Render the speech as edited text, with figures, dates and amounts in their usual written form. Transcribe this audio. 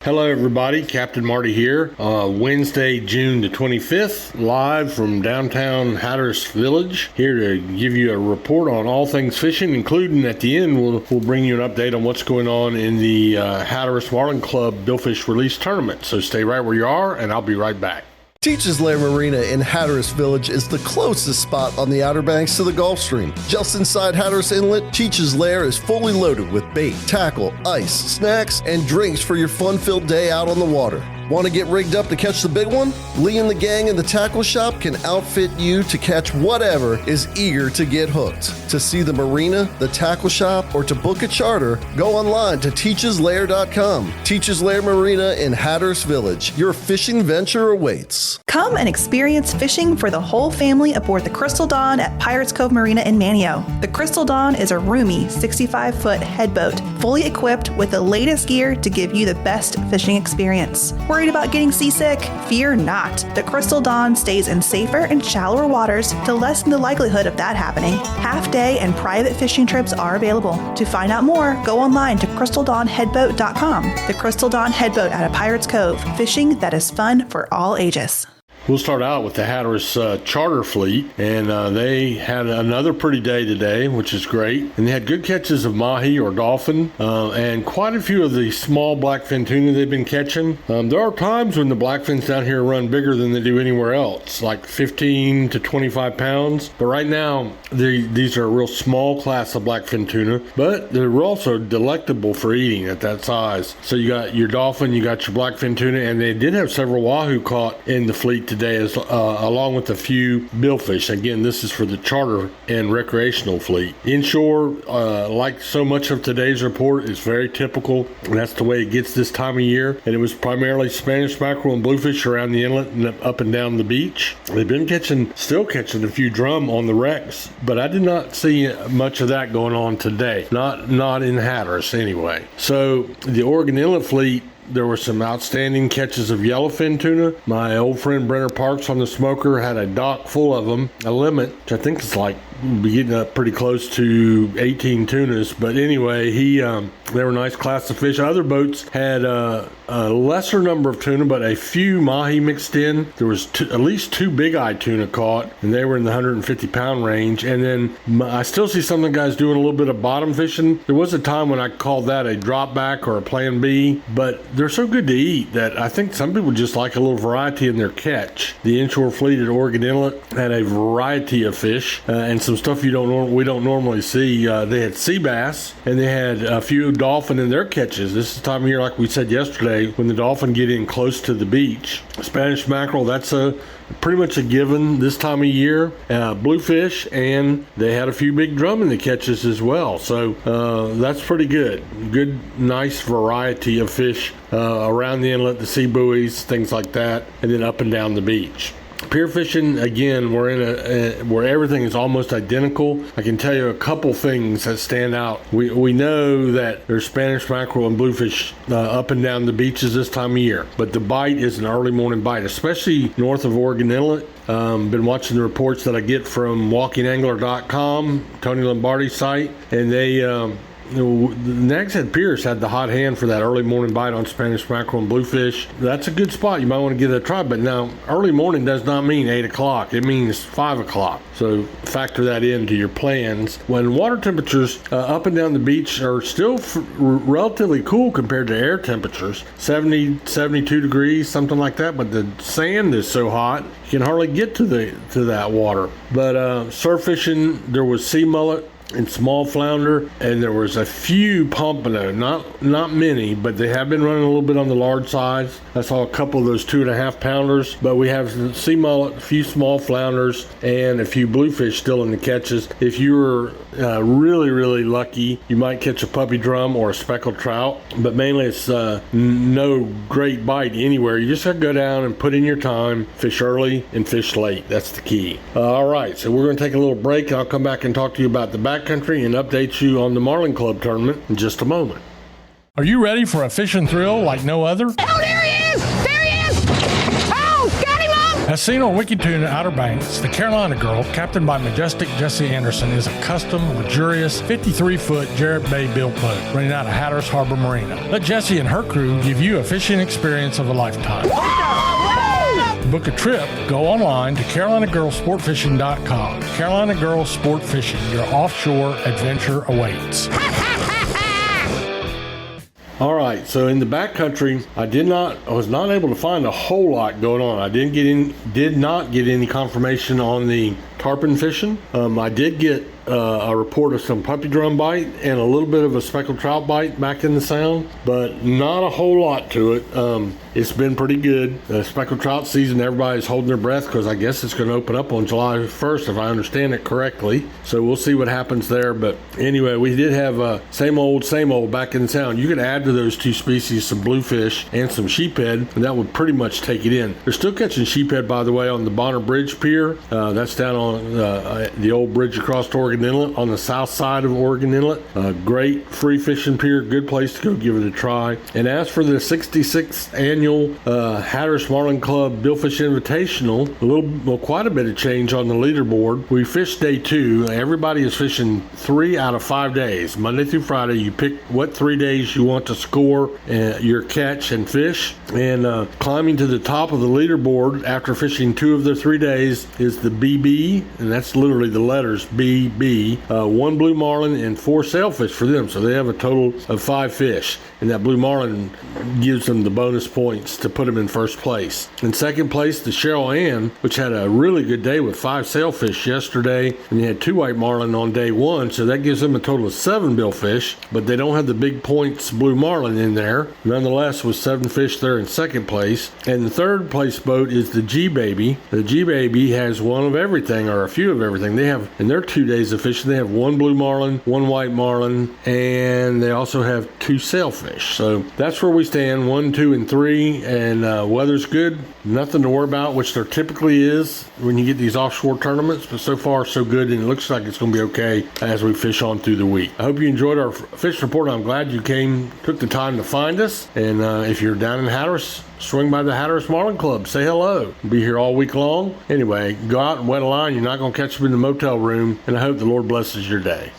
Hello everybody, Captain Marty here. Wednesday, June the 25th, live from downtown Hatteras Village, here to give you a report on all things fishing, including at the end we'll bring you an update on what's going on in the Hatteras Marlin Club Billfish Release Tournament. So stay right where you are and I'll be right back. Teachers Lair Marina in Hatteras Village is the closest spot on the Outer Banks to the Gulf Stream. Just inside Hatteras Inlet, Teachers Lair is fully loaded with bait, tackle, ice, snacks, and drinks for your fun-filled day out on the water. Want to get rigged up to catch the big one? Lee and the gang in the tackle shop can outfit you to catch whatever is eager to get hooked. To see the marina, the tackle shop, or to book a charter, go online to teacheslair.com. Teachers Lair Marina in Hatteras Village. Your fishing venture awaits. Come and experience fishing for the whole family aboard the Crystal Dawn at Pirates Cove Marina in Manio. The Crystal Dawn is a roomy 65-foot headboat, fully equipped with the latest gear to give you the best fishing experience. Worried about getting seasick? Fear not. The Crystal Dawn stays in safer and shallower waters to lessen the likelihood of that happening. Half-day and private fishing trips are available. To find out more, go online to crystaldawnheadboat.com. The Crystal Dawn Headboat out of Pirates Cove. Fishing that is fun for all ages. We'll start out with the Hatteras charter fleet, and they had another pretty day today, which is great. And they had good catches of mahi or dolphin, and quite a few of the small blackfin tuna they've been catching. There are times when the blackfins down here run bigger than they do anywhere else, like 15 to 25 pounds. But right now, these are a real small class of blackfin tuna, but they're also delectable for eating at that size. So you got your dolphin, you got your blackfin tuna, and they did have several wahoo caught in the fleet today, along with a few billfish. Again, this is for the charter and recreational fleet. Inshore, like so much of today's report, is very typical, and that's the way it gets this time of year. And it was primarily Spanish mackerel and bluefish around the inlet and up and down the beach. They've been still catching a few drum on the wrecks, but I did not see much of that going on today. Not in Hatteras anyway. So the Oregon Inlet fleet, there were some outstanding catches of yellowfin tuna. My old friend Brenner Parks on the Smoker had a dock full of them, a limit, which I think is like be getting up pretty close to 18 tunas. But anyway, they were a nice class of fish. Other boats had a lesser number of tuna, but a few mahi mixed in. There was at least two big-eye tuna caught, and they were in the 150-pound range. And then I still see some of the guys doing a little bit of bottom fishing. There was a time when I called that a drop back or a plan B, but they're so good to eat that I think some people just like a little variety in their catch. The inshore fleet at Oregon Inlet had a variety of fish, and some stuff we don't normally see. They had sea bass, and they had a few dolphin in their catches. This is the time of year, like we said yesterday, when the dolphin get in close to the beach. Spanish mackerel, that's pretty much a given this time of year. Bluefish, and they had a few big drum in the catches as well. So that's pretty good. Good, nice variety of fish around the inlet, the sea buoys, things like that, and then up and down the beach. Pier fishing, again, we're in where everything is almost identical. I can tell you a couple things that stand out. We know that there's Spanish mackerel and bluefish up and down the beaches this time of year, but the bite is an early morning bite, especially north of Oregon Inlet. Been watching the reports that I get from WalkingAngler.com, Tony Lombardi's site, and they the Nags Head Pierce had the hot hand for that early morning bite on Spanish mackerel and bluefish. That's a good spot. You might want to give it a try. But now, early morning does not mean 8 o'clock. It means 5 o'clock. So factor that into your plans. When water temperatures up and down the beach are still relatively cool compared to air temperatures, 70, 72 degrees, something like that. But the sand is so hot, you can hardly get to that water. But surf fishing, there was sea mullet and small flounder, and there was a few pompano, not many, but they have been running a little bit on the large size. I saw a couple of those 2.5 pounders, but we have sea mullet, a few small flounders, and a few bluefish still in the catches. If you were really, really lucky, you might catch a puppy drum or a speckled trout, but mainly it's no great bite anywhere. You just have to go down and put in your time, fish early and fish late. That's the key. All right, so we're going to take a little break, and I'll come back and talk to you about the backcountry and update you on the Marlin Club Tournament in just a moment. Are you ready for a fishing thrill like no other? Oh, there he is! There he is! Oh, got him up! As seen on WikiTune at Outer Banks, the Carolina Girl, captained by majestic Jesse Anderson, is a custom, luxurious 53-foot Jarrett Bay built boat running out of Hatteras Harbor Marina. Let Jesse and her crew give you a fishing experience of a lifetime. To book a trip, go online to CarolinaGirlSportFishing.com. Carolina Girl Sport Fishing, your offshore adventure awaits. All right, so in the backcountry, I was not able to find a whole lot going on. I did not get any confirmation on the tarpon fishing. I did get a report of some puppy drum bite and a little bit of a speckled trout bite back in the sound, but not a whole lot to it. It's been pretty good. The speckled trout season, everybody's holding their breath because I guess it's going to open up on July 1st, if I understand it correctly. So we'll see what happens there. But anyway, we did have same old back in the sound. You could add to those two species some bluefish and some sheephead, and that would pretty much take it in. They're still catching sheephead, by the way, on the Bonner Bridge Pier. That's down on the old bridge across Oregon Inlet on the south side of Oregon Inlet. Great free fishing pier, good place to go give it a try. And as for the 66th annual Hatteras Marlin Club Billfish Invitational, quite a bit of change on the leaderboard. We fished day 2. Everybody is fishing 3 out of 5 days, Monday through Friday. You pick what 3 days you want to score your catch and fish. And climbing to the top of the leaderboard after fishing 2 of the 3 days is the BB, and that's literally the letters BB. 1 blue marlin and 4 sailfish for them, so they have a total of 5 fish. And that blue marlin gives them the bonus points to put them in first place. In second place, the Cheryl Ann, which had a really good day with 5 sailfish yesterday, and they had 2 white marlin on day 1, so that gives them a total of 7 billfish, but they don't have the big points blue marlin in there. Nonetheless, with 7 fish there in second place. And the third place boat is the G-Baby. The G-Baby has one of everything, or a few of everything. They have, in their 2 days of fishing, they have 1 blue marlin, 1 white marlin, and they also have 2 sailfish. So that's where we stand, 1, 2, and 3, and weather's good. Nothing to worry about, which there typically is when you get these offshore tournaments, but so far so good, and it looks like it's going to be okay as we fish on through the week. I hope you enjoyed our fish report. I'm glad you took the time to find us, and if you're down in Hatteras, swing by the Hatteras Marlin Club. Say hello. We'll be here all week long. Anyway, go out and wet a line. You're not going to catch them in the motel room, and I hope the Lord blesses your day.